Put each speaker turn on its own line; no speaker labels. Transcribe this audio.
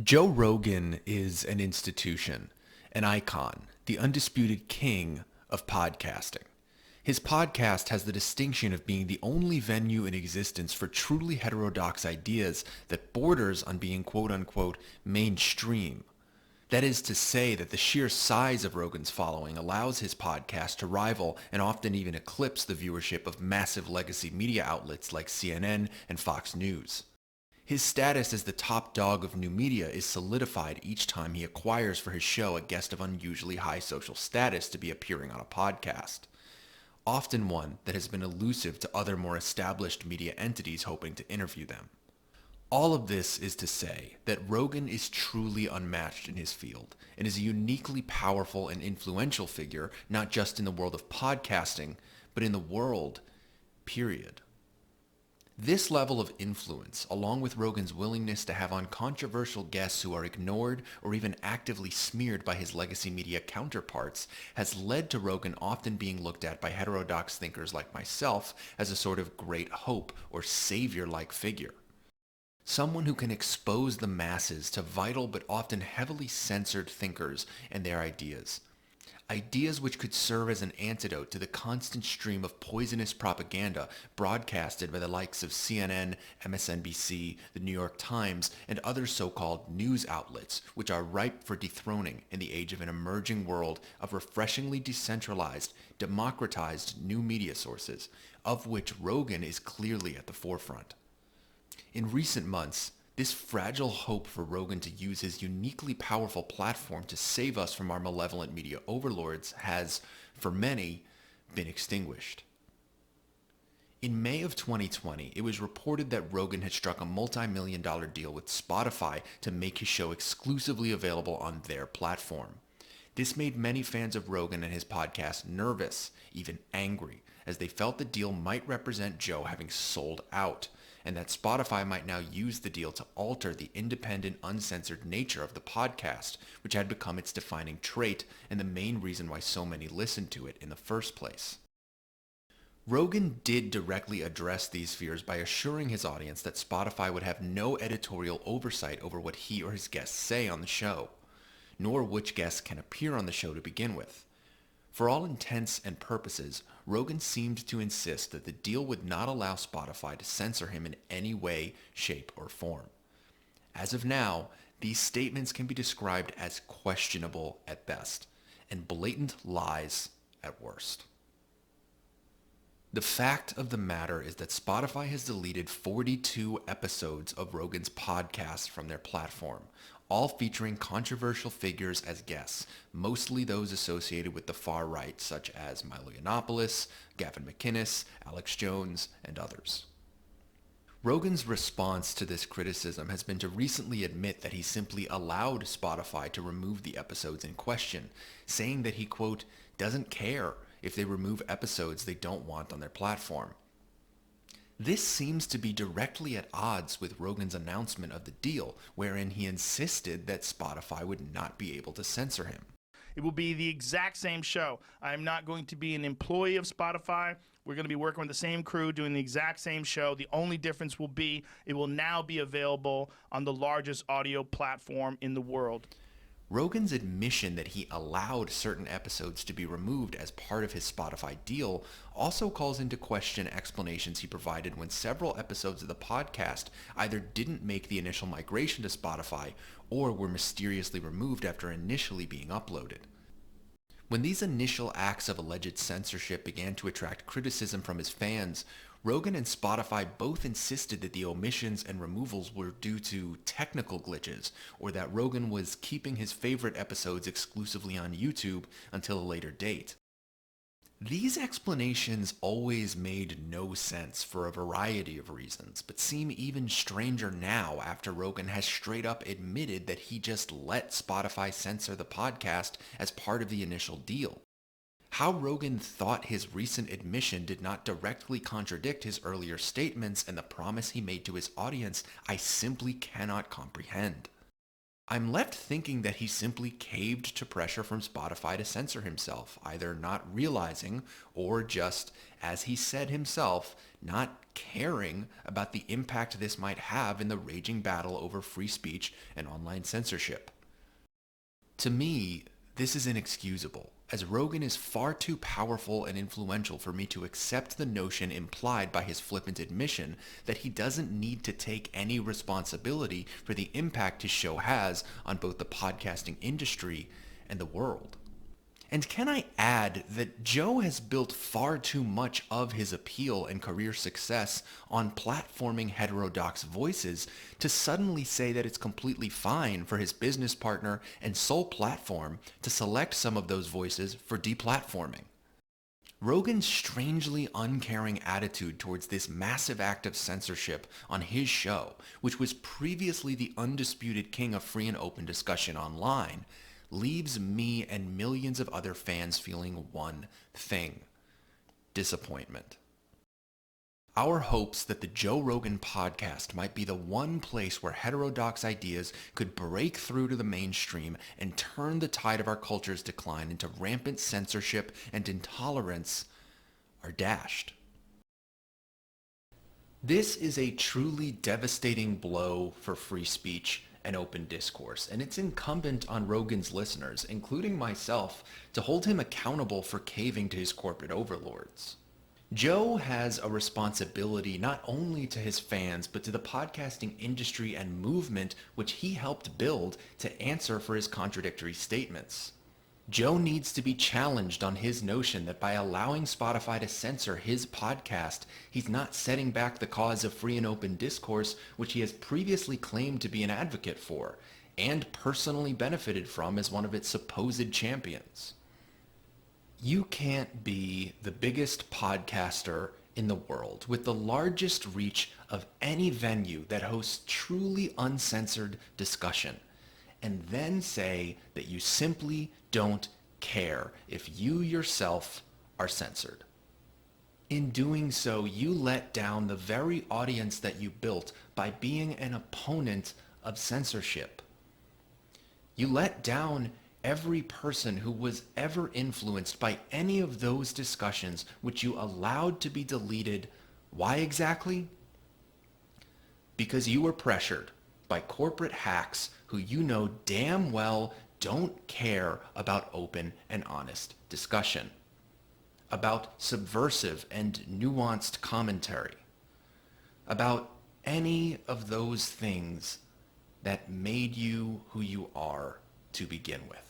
Joe Rogan is an institution, an icon, the undisputed king of podcasting. His podcast has the distinction of being the only venue in existence for truly heterodox ideas that borders on being quote-unquote mainstream. That is to say that the sheer size of Rogan's following allows his podcast to rival and often even eclipse the viewership of massive legacy media outlets like CNN and Fox News. His status as the top dog of new media is solidified each time he acquires for his show a guest of unusually high social status to be appearing on a podcast, often one that has been elusive to other more established media entities hoping to interview them. All of this is to say that Rogan is truly unmatched in his field and is a uniquely powerful and influential figure, not just in the world of podcasting, but in the world, period. This level of influence, along with Rogan's willingness to have uncontroversial guests who are ignored or even actively smeared by his legacy media counterparts, has led to Rogan often being looked at by heterodox thinkers like myself as a sort of great hope or savior-like figure. Someone who can expose the masses to vital but often heavily censored thinkers and their ideas. Ideas which could serve as an antidote to the constant stream of poisonous propaganda broadcasted by the likes of CNN, MSNBC, the New York Times, and other so-called news outlets, which are ripe for dethroning in the age of an emerging world of refreshingly decentralized, democratized new media sources, of which Rogan is clearly at the forefront. In recent months, this fragile hope for Rogan to use his uniquely powerful platform to save us from our malevolent media overlords has, for many, been extinguished. In May of 2020, it was reported that Rogan had struck a multi-million-dollar deal with Spotify to make his show exclusively available on their platform. This made many fans of Rogan and his podcast nervous, even angry, as they felt the deal might represent Joe having sold out, and that Spotify might now use the deal to alter the independent, uncensored nature of the podcast, which had become its defining trait and the main reason why so many listened to it in the first place. Rogan did directly address these fears by assuring his audience that Spotify would have no editorial oversight over what he or his guests say on the show, nor which guests can appear on the show to begin with. For all intents and purposes, Rogan seemed to insist that the deal would not allow Spotify to censor him in any way, shape, or form. As of now, these statements can be described as questionable at best, and blatant lies at worst. The fact of the matter is that Spotify has deleted 42 episodes of Rogan's podcast from their platform, all featuring controversial figures as guests, mostly those associated with the far right, such as Milo Yiannopoulos, Gavin McInnes, Alex Jones, and others. Rogan's response to this criticism has been to recently admit that he simply allowed Spotify to remove the episodes in question, saying that he, quote, doesn't care if they remove episodes they don't want on their platform. This seems to be directly at odds with Rogan's announcement of the deal, wherein he insisted that Spotify would not be able to censor him.
It will be the exact same show. I am not going to be an employee of Spotify. We're going to be working with the same crew, doing the exact same show. The only difference will be it will now be available on the largest audio platform in the world.
Rogan's admission that he allowed certain episodes to be removed as part of his Spotify deal also calls into question explanations he provided when several episodes of the podcast either didn't make the initial migration to Spotify or were mysteriously removed after initially being uploaded. When these initial acts of alleged censorship began to attract criticism from his fans, Rogan and Spotify both insisted that the omissions and removals were due to technical glitches, or that Rogan was keeping his favorite episodes exclusively on YouTube until a later date. These explanations always made no sense for a variety of reasons, but seem even stranger now after Rogan has straight up admitted that he just let Spotify censor the podcast as part of the initial deal. How Rogan thought his recent admission did not directly contradict his earlier statements and the promise he made to his audience, I simply cannot comprehend. I'm left thinking that he simply caved to pressure from Spotify to censor himself, either not realizing or just, as he said himself, not caring about the impact this might have in the raging battle over free speech and online censorship. To me, this is inexcusable, as Rogan is far too powerful and influential for me to accept the notion implied by his flippant admission that he doesn't need to take any responsibility for the impact his show has on both the podcasting industry and the world. And can I add that Joe has built far too much of his appeal and career success on platforming heterodox voices to suddenly say that it's completely fine for his business partner and sole platform to select some of those voices for deplatforming. Rogan's strangely uncaring attitude towards this massive act of censorship on his show, which was previously the undisputed king of free and open discussion online, leaves me and millions of other fans feeling one thing: disappointment. Our hopes that the Joe Rogan podcast might be the one place where heterodox ideas could break through to the mainstream and turn the tide of our culture's decline into rampant censorship and intolerance are dashed. This is a truly devastating blow for free speech and open discourse, and it's incumbent on Rogan's listeners, including myself, to hold him accountable for caving to his corporate overlords. Joe has a responsibility not only to his fans, but to the podcasting industry and movement which he helped build to answer for his contradictory statements. Joe needs to be challenged on his notion that by allowing Spotify to censor his podcast, he's not setting back the cause of free and open discourse, which he has previously claimed to be an advocate for, and personally benefited from as one of its supposed champions. You can't be the biggest podcaster in the world with the largest reach of any venue that hosts truly uncensored discussion, and then say that you simply don't care if you yourself are censored. In doing so, you let down the very audience that you built by being an opponent of censorship. You let down every person who was ever influenced by any of those discussions which you allowed to be deleted. Why exactly? Because you were pressured by corporate hacks who you know damn well don't care about open and honest discussion, about subversive and nuanced commentary, about any of those things that made you who you are to begin with.